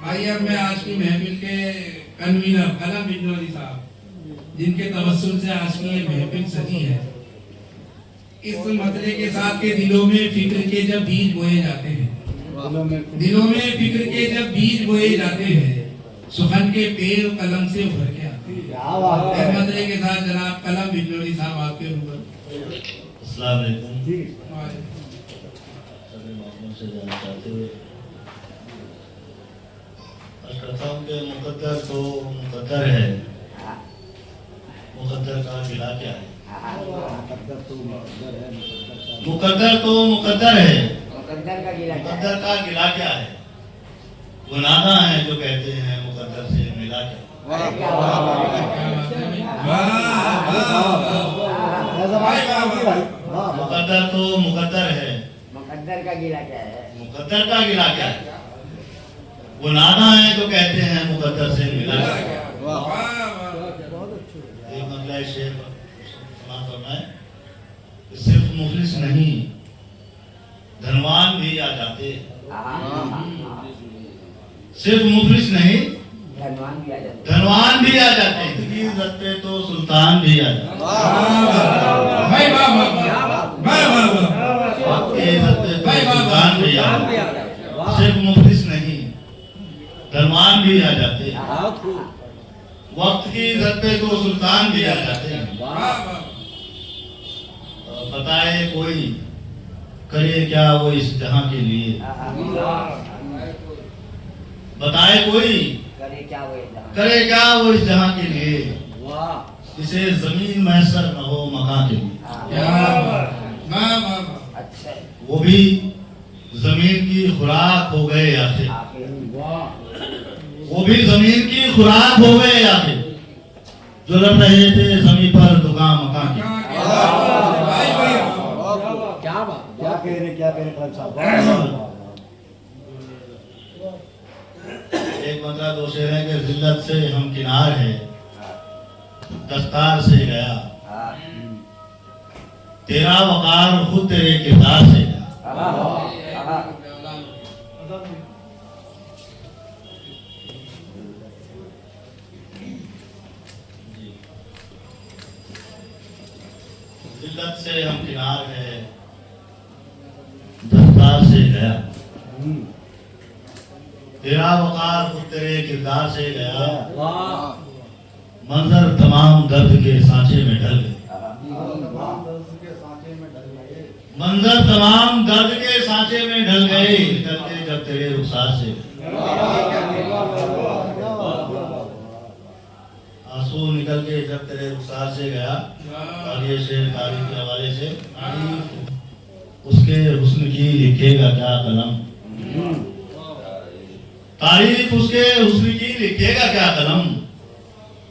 भाई अब मैं आज की महफिल के कन्वीनर कलम बिजनौरी साहब, जिनके तवस्सुल से आज की ये महफिल सजी है, इस मतले के साथ के दिलों में फिक्र के जब बीज बोए जाते हैं, दिलों में फिक्र के जब बीज बोए जाते हैं, सुखन के पेड़ कलम से उभर के आते हैं। इस मतले के साथ जनाब कलम बिजनौरी साहब आपके रूबरू। अस्सलाम वालेकुम। सभी मामलों से जाना चाहते हुए कहता हूँ कि मुकद्दर तो मुकद्दर है, मुकद्दर का गिला क्या है? मुकद्दर तो मुकद्दर है, मुकद्दर का गिला क्या है? वो नादा है जो कहते हैं मुकद्दर से मिला क्या? मुकद्दर तो मुकद्दर है, मुकद्दर का गिला क्या है? मुकद्दर का गिला क्या है? वो नादा है जो कहते हैं मुकद्दर से मिला क्या? एक मतलब शेर फरमाए, सिर्फ मुफलिस नहीं धनवान भी आ जाते, सिर्फ मुफलिस नहीं धनवान भी आ जाते हैं, इनकी इज्जत पे तो सुल्तान भी आ जाते हैं, सिर्फ मुफलिस नहीं धनवान भी आ जाते हैं, वक्त की इज्जत पे तो सुल्तान भी आ जाते हैं। बताए कोई करे क्या वो इस जहां के लिए, बताए कोई करे क्या वो इस जहां के लिए, इसे जमीन मैसर न हो मकान के लिए, वो भी जमीन की खुराक हो गए या फिर, वो भी जमीन की खुराक हो गए या फिर, जो रख रहे थे जमीन पर दुकान मकान की। क्या कह रहे साहब? एक मतलब दो शेर है कि जिल्लत से हम किनार है, दस्तार से गया, तेरा वकार खुद तेरे किरदार से गया। जिल्लत से हम किनार है, दस्तार से गया, तेरा वकार खुद तेरे किरदार से गया, मंजर तमाम दर्द के सांचे में ढल गए, मंजर तमाम दर्द के सांचे में ढल गए, निकलते जब तेरे रुखसार से, आंसू निकल के जब तेरे रुखसार से गया। और ये शेर तारीफ के हवाले से, उसके हुस्न की लिखेगा क्या कलम, तारीफ उसके हुस्न की लिखेगा क्या कलम,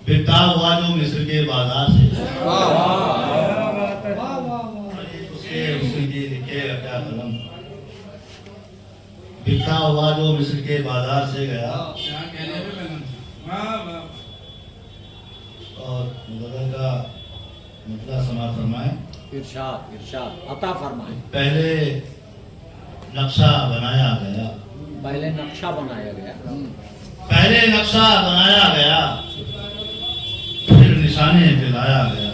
बिकता हुआ जो मिस्र के बाजार से, उसके हुस्न की लिखेगा क्या कलम, बिकता हुआ जो मिस्र के बाजार से गया। और मुगल का मतलब समाज फरमाए, इरशाद इरशाद अता फरमाए। पहले नक्शा बनाया गया, पहले नक्शा बनाया गया, पहले नक्शा बनाया गया, फिर निशाने पे लाया गया।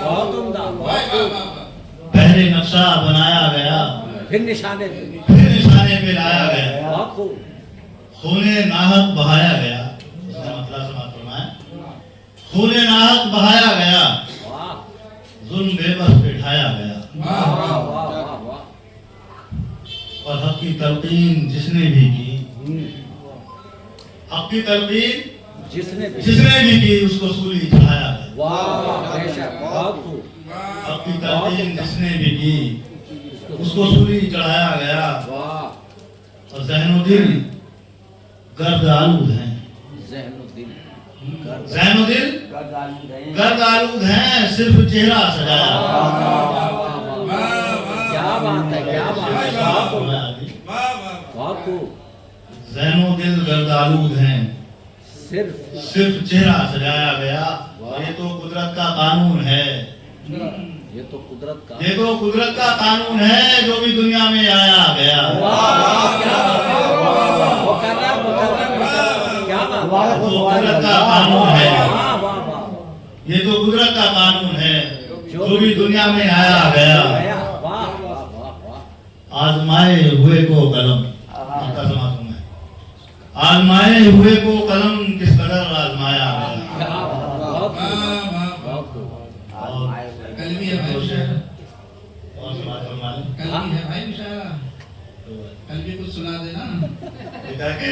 बहुत उम्दा। पहले नक्शा बनाया गया, फिर निशाने पे लाया गया, बहुत खूब। खूने नाहक बहाया गया, इसका मतलब समाज फरमाए, खूने नाहक बहाया गया, जुल्म बेबस बिठाया गया, और हक की तलकीन जिसने भी की, हक की तलकीन जिसने भी की उसको सूली चढ़ाया गया। हक की तलकीन जिसने भी की उसको सूली चढ़ाया गया। और ज़हनुद्दीन गर्द आलूद हैं, ज़हनुद्दीन गर्द आलूद हैं, सिर्फ चेहरा सजाया। क्या बात है, क्या बात है। ज़हनुद्दीन गर्द आलूद हैं, सिर्फ चेहरा सजाया गया। ये तो कुदरत का कानून है, ये तो कुदरत का कानून है जो भी दुनिया में आया गया। तो कुदरत का कानून है, वाह वाह वाह ये तो कुदरत का कानून है, जो भी दुनिया में आया गया। गया, वाह वाह वाह वाह। आजमाए हुए को कलम, आपका समाज में आजमाए हुए को कलम किस कदर आजमाया गया। क्या बात, बहुत वाह खूब, वाह बहुत खूब। और कल भी है भाई मुशायरा, और समाज फरमाए कल भी है भाई मुशायरा, कल भी कुछ सुना देना। लिखा कि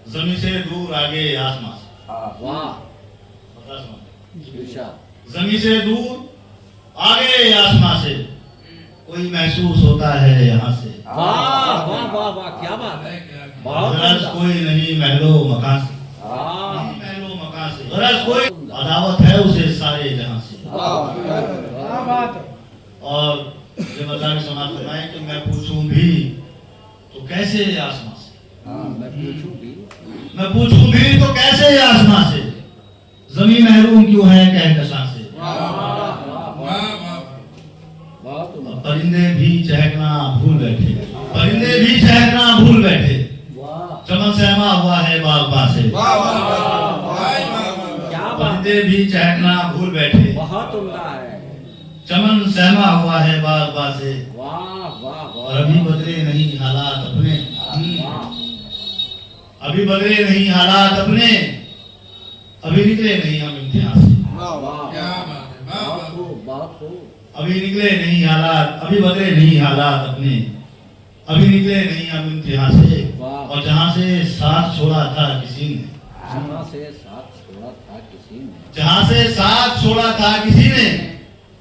जमीन से दूर आगे आसमां से। वाह मतलब समझ। इरशाद। जमीन से दूर आगे आसमां से कोई महसूस होता है यहाँ से। वाह वाह वाह वाह, क्या बात है, बहुत गरज उम्दा। कोई नहीं महलो मकान से, वाह नहीं महलो मकान से, गरज कोई अदावत है उसे सारे जहां से। और ये बता समाज फरमाए कि मैं पूछूं भी तो कैसे आसमां से, मैं पूछूंगी, मैं पूछूं भी तो कैसे आसमां से, जमीन महरूम क्यों है कहकशां से। वाह वाह वाह वाह बहुत उम्दा। परिंदे भी चहकना भूल बैठे, परिंदे भी चहकना भूल बैठे, वाह चमन सहमा हुआ है बागबां से। वाह वाह भाई वाह वाह क्या बात, परिंदे भी चहकना भूल बैठे, बहुत उम्दा है। चमन सहमा हुआ है बागबां से। वाह वाह और वाह अभी बदले नहीं हालात अपने, वाह अभी बदले नहीं हालात अपने, अभी निकले नहीं हम इम्तिहान से। वाह, क्या बात है, वाह बहुत वाह खूब, बहुत खूब। अभी निकले नहीं हालात, अभी बदले नहीं हालात अपने, अभी निकले नहीं हम इम्तिहान से। वाह। और जहाँ से साथ छोड़ा था किसी ने, जहाँ से साथ छोड़ा था किसी ने, जहाँ से साथ छोड़ा था किसी ने,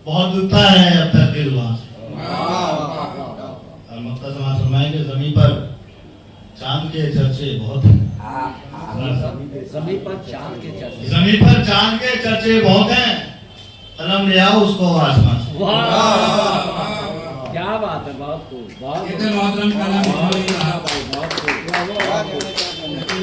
बहुत दुखता है अब तक दिल वहां से। और मक्ता समाज फरमाएंगे जमीन पर चांद के चर्चे बहुत हैं, जमीन पर चांद के चर्चे। जमीन पर चांद के चर्चे बहुत हैं, कलम ले आओ उसको आसमां से। वाह क्या बात है, बहुत खूब, बहुत इतने मोहतरम कलम बहुत इन्होंने खूब, बहुत खूब।